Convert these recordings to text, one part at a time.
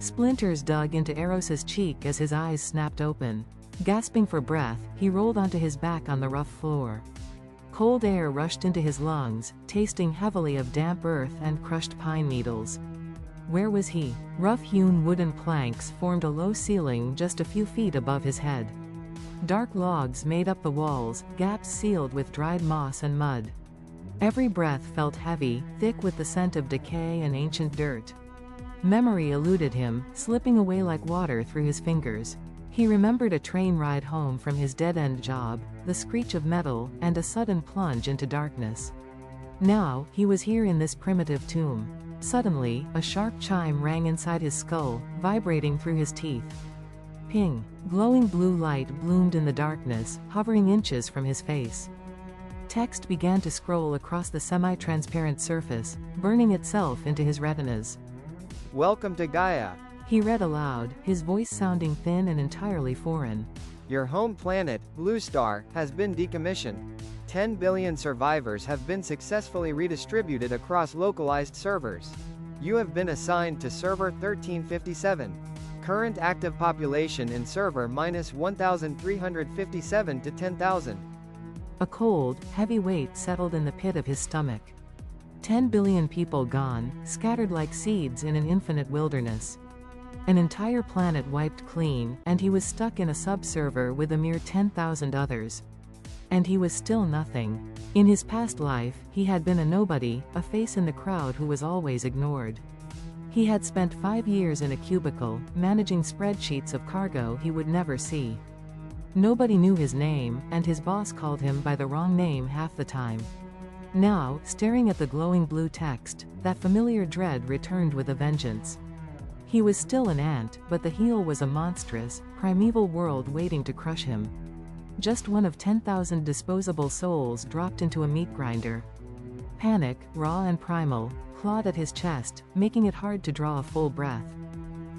Splinters dug into Eros's cheek as his eyes snapped open. Gasping for breath, he rolled onto his back on the rough floor. Cold air rushed into his lungs, tasting heavily of damp earth and crushed pine needles. Where was he? Rough-hewn wooden planks formed a low ceiling just a few feet above his head. Dark logs made up the walls, gaps sealed with dried moss and mud. Every breath felt heavy, thick with the scent of decay and ancient dirt. Memory eluded him, slipping away like water through his fingers. He remembered a train ride home from his dead-end job, the screech of metal, and a sudden plunge into darkness. Now, he was here in this primitive tomb. Suddenly, a sharp chime rang inside his skull, vibrating through his teeth. Ping! Glowing blue light bloomed in the darkness, hovering inches from his face. Text began to scroll across the semi-transparent surface, burning itself into his retinas. Welcome to Gaia. He read aloud, his voice sounding thin and entirely foreign. Your home planet, Blue Star, has been decommissioned. 10 billion survivors have been successfully redistributed across localized servers. You have been assigned to server 1357. Current active population in server -1,357 to 10,000. A cold, heavy weight settled in the pit of his stomach. 10 billion people gone, scattered like seeds in an infinite wilderness. An entire planet wiped clean, and he was stuck in a sub-server with a mere 10,000 others. And he was still nothing. In his past life, he had been a nobody, a face in the crowd who was always ignored. He had spent 5 years in a cubicle, managing spreadsheets of cargo he would never see. Nobody knew his name, and his boss called him by the wrong name half the time. Now, staring at the glowing blue text, that familiar dread returned with a vengeance. He was still an ant, but the heel was a monstrous, primeval world waiting to crush him. Just one of 10,000 disposable souls dropped into a meat grinder. Panic, raw and primal, clawed at his chest, making it hard to draw a full breath.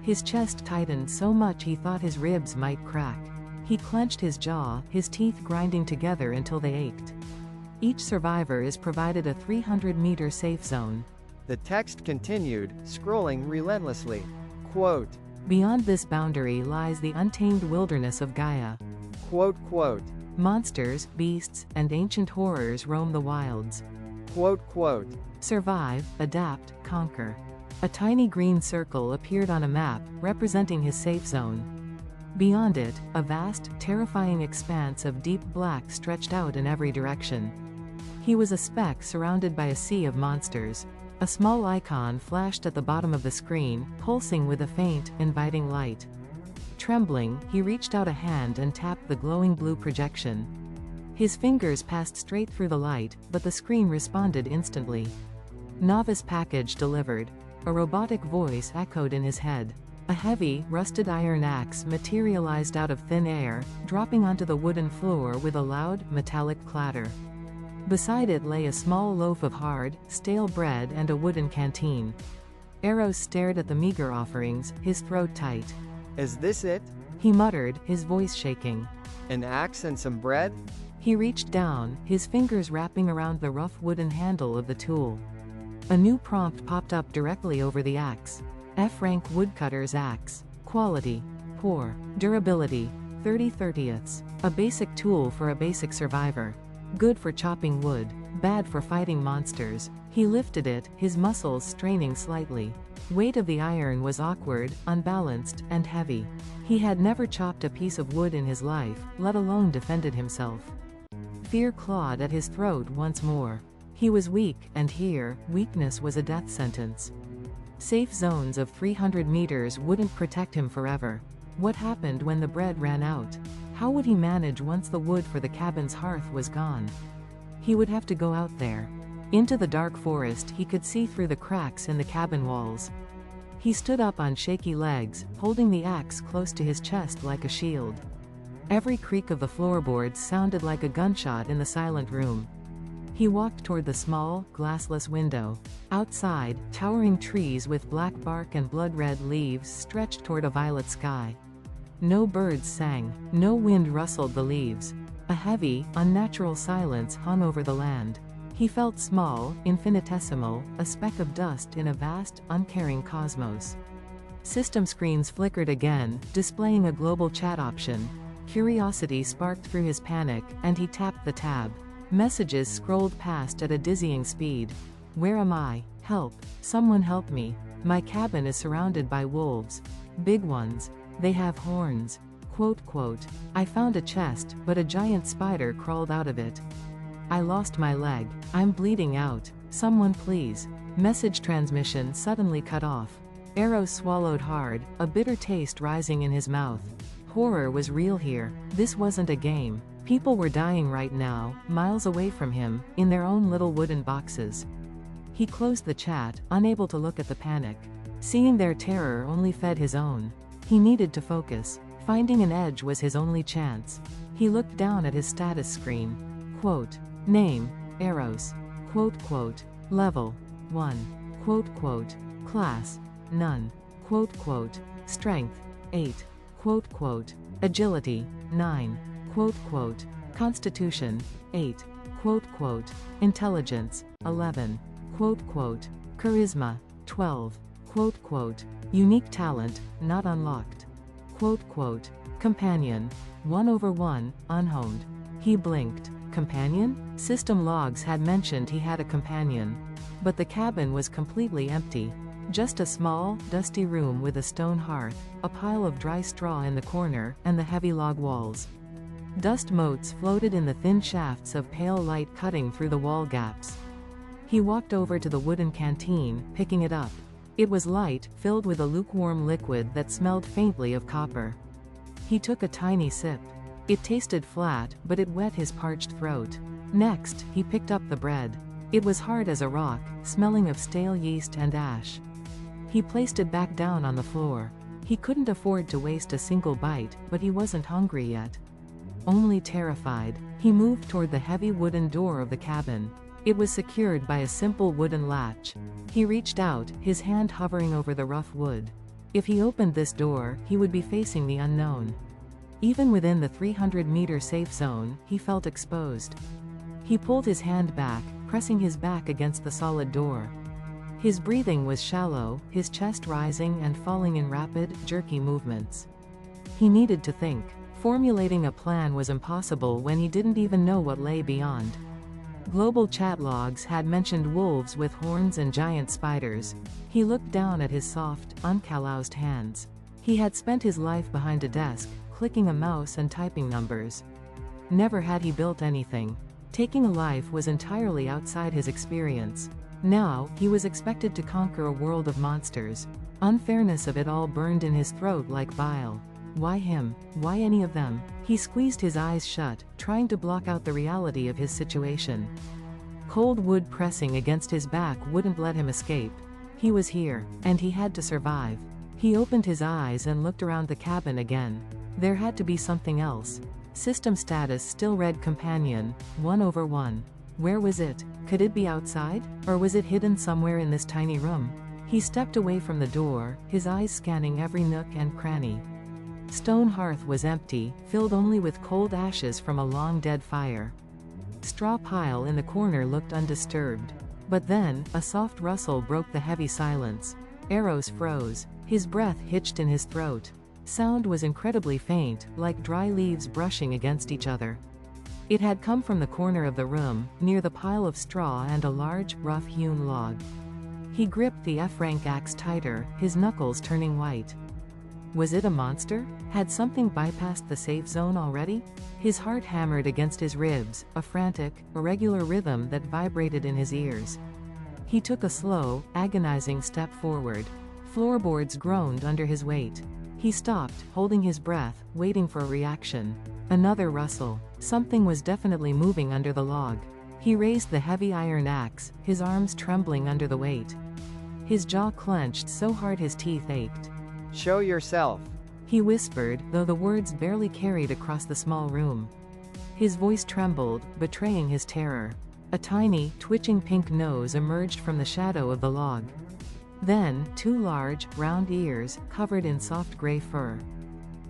His chest tightened so much he thought his ribs might crack. He clenched his jaw, his teeth grinding together until they ached. Each survivor is provided a 300-meter safe zone. The text continued, scrolling relentlessly. Quote, Beyond this boundary lies the untamed wilderness of Gaia. Quote. Monsters, beasts, and ancient horrors roam the wilds. Quote. Survive, adapt, conquer. A tiny green circle appeared on a map, representing his safe zone. Beyond it, a vast, terrifying expanse of deep black stretched out in every direction. He was a speck surrounded by a sea of monsters. A small icon flashed at the bottom of the screen, pulsing with a faint, inviting light. Trembling, he reached out a hand and tapped the glowing blue projection. His fingers passed straight through the light, but the screen responded instantly. Novice package delivered. A robotic voice echoed in his head. A heavy, rusted iron axe materialized out of thin air, dropping onto the wooden floor with a loud, metallic clatter. Beside it lay a small loaf of hard, stale bread and a wooden canteen. Eros stared at the meager offerings, his throat tight. Is this it? He muttered, his voice shaking. An axe and some bread? He reached down, his fingers wrapping around the rough wooden handle of the tool. A new prompt popped up directly over the axe. F-rank woodcutter's axe. Quality: poor. Durability: 30/30ths. A basic tool for a basic survivor. Good for chopping wood, bad for fighting monsters. He lifted it, his muscles straining slightly. Weight of the iron was awkward, unbalanced, and heavy. He had never chopped a piece of wood in his life, let alone defended himself. Fear clawed at his throat once more. He was weak, and here, weakness was a death sentence. Safe zones of 300 meters wouldn't protect him forever. What happened when the bread ran out? How would he manage once the wood for the cabin's hearth was gone? He would have to go out there. Into the dark forest he could see through the cracks in the cabin walls. He stood up on shaky legs, holding the axe close to his chest like a shield. Every creak of the floorboards sounded like a gunshot in the silent room. He walked toward the small, glassless window. Outside, towering trees with black bark and blood-red leaves stretched toward a violet sky. No birds sang, no wind rustled the leaves. A heavy, unnatural silence hung over the land. He felt small, infinitesimal, a speck of dust in a vast, uncaring cosmos. System screens flickered again, displaying a global chat option. Curiosity sparked through his panic, and he tapped the tab. Messages scrolled past at a dizzying speed. Where am I? Help. Someone help me. My cabin is surrounded by wolves. Big ones. They have horns. Quote, I found a chest, but a giant spider crawled out of it. I lost my leg. I'm bleeding out. Someone please. Message transmission suddenly cut off. Eros swallowed hard, a bitter taste rising in his mouth. Horror was real here. This wasn't a game. People were dying right now, miles away from him, in their own little wooden boxes. He closed the chat, unable to look at the panic. Seeing their terror only fed his own. He needed to focus. Finding an edge was his only chance. He looked down at his status screen. Quote, name, Eros. Quote, level, 1. Quote, class, none. Quote, strength, 8. Quote, agility, 9. Quote, constitution, 8. Quote, intelligence, 11. Quote, charisma, 12. Quote, unique talent, not unlocked. Quote, companion, 1/1, unhoned. He blinked. Companion? System logs had mentioned he had a companion. But the cabin was completely empty. Just a small, dusty room with a stone hearth, a pile of dry straw in the corner, and the heavy log walls. Dust motes floated in the thin shafts of pale light cutting through the wall gaps. He walked over to the wooden canteen, picking it up. It was light, filled with a lukewarm liquid that smelled faintly of copper. He took a tiny sip. It tasted flat, but it wet his parched throat. Next, he picked up the bread. It was hard as a rock, smelling of stale yeast and ash. He placed it back down on the floor. He couldn't afford to waste a single bite, but he wasn't hungry yet. Only terrified. He moved toward the heavy wooden door of the cabin. It was secured by a simple wooden latch. He reached out, his hand hovering over the rough wood. If he opened this door, he would be facing the unknown. Even within the 300-meter safe zone, he felt exposed. He pulled his hand back, pressing his back against the solid door. His breathing was shallow, his chest rising and falling in rapid, jerky movements. He needed to think. Formulating a plan was impossible when he didn't even know what lay beyond. Global chat logs had mentioned wolves with horns and giant spiders. He looked down at his soft, uncalloused hands. He had spent his life behind a desk, clicking a mouse and typing numbers. Never had he built anything. Taking a life was entirely outside his experience. Now, he was expected to conquer a world of monsters. Unfairness of it all burned in his throat like bile. Why him? Why any of them? He squeezed his eyes shut, trying to block out the reality of his situation. Cold wood pressing against his back wouldn't let him escape. He was here, and he had to survive. He opened his eyes and looked around the cabin again. There had to be something else. System status still read companion, 1/1. Where was it? Could it be outside? Or was it hidden somewhere in this tiny room? He stepped away from the door, his eyes scanning every nook and cranny. Stone hearth was empty, filled only with cold ashes from a long dead fire. Straw pile in the corner looked undisturbed. But then, a soft rustle broke the heavy silence. Eros froze. His breath hitched in his throat. Sound was incredibly faint, like dry leaves brushing against each other. It had come from the corner of the room, near the pile of straw and a large, rough-hewn log. He gripped the F-rank axe tighter, his knuckles turning white. Was it a monster? Had something bypassed the safe zone already? His heart hammered against his ribs, a frantic, irregular rhythm that vibrated in his ears. He took a slow, agonizing step forward. Floorboards groaned under his weight. He stopped, holding his breath, waiting for a reaction. Another rustle. Something was definitely moving under the log. He raised the heavy iron axe, his arms trembling under the weight. His jaw clenched so hard his teeth ached. Show yourself, he whispered, though the words barely carried across the small room. His voice trembled, betraying his terror. A tiny, twitching pink nose emerged from the shadow of the log. Then, two large, round ears, covered in soft gray fur.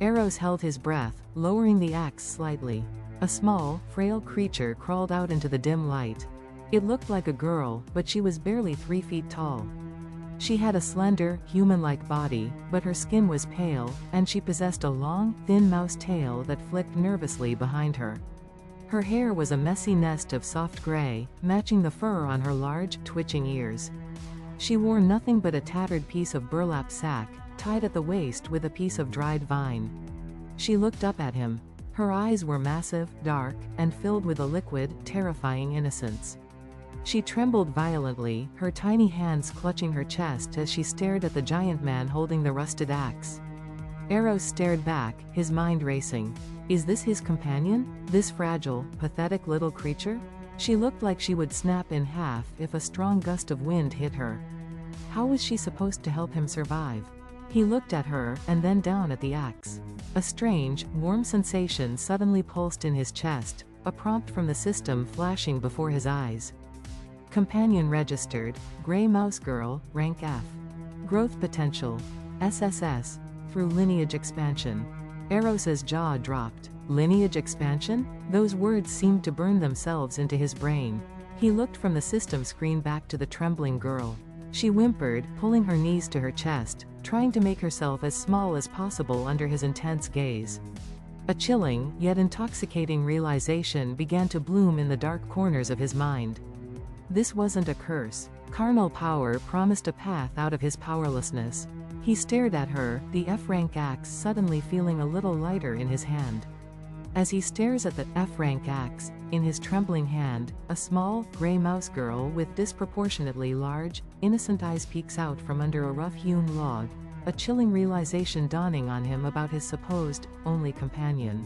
Eros held his breath, lowering the axe slightly. A small, frail creature crawled out into the dim light. It looked like a girl, but she was barely 3 feet tall. She had a slender, human-like body, but her skin was pale, and she possessed a long, thin mouse tail that flicked nervously behind her. Her hair was a messy nest of soft gray, matching the fur on her large, twitching ears. She wore nothing but a tattered piece of burlap sack, tied at the waist with a piece of dried vine. She looked up at him. Her eyes were massive, dark, and filled with a liquid, terrifying innocence. She trembled violently, her tiny hands clutching her chest as she stared at the giant man holding the rusted axe. Eros stared back, his mind racing. Is this his companion? This fragile, pathetic little creature? She looked like she would snap in half if a strong gust of wind hit her. How was she supposed to help him survive? He looked at her, and then down at the axe. A strange, warm sensation suddenly pulsed in his chest, a prompt from the system flashing before his eyes. Companion registered, Gray Mouse Girl, rank F. Growth potential, SSS, through lineage expansion. Eros's jaw dropped. Lineage expansion? Those words seemed to burn themselves into his brain. He looked from the system screen back to the trembling girl. She whimpered, pulling her knees to her chest, trying to make herself as small as possible under his intense gaze. A chilling, yet intoxicating realization began to bloom in the dark corners of his mind. This wasn't a curse. Carnal power promised a path out of his powerlessness. He stared at her, the F-rank axe suddenly feeling a little lighter in his hand. As he stares at the F-rank axe, in his trembling hand, a small, gray mouse girl with disproportionately large, innocent eyes peeks out from under a rough-hewn log, a chilling realization dawning on him about his supposed, only companion.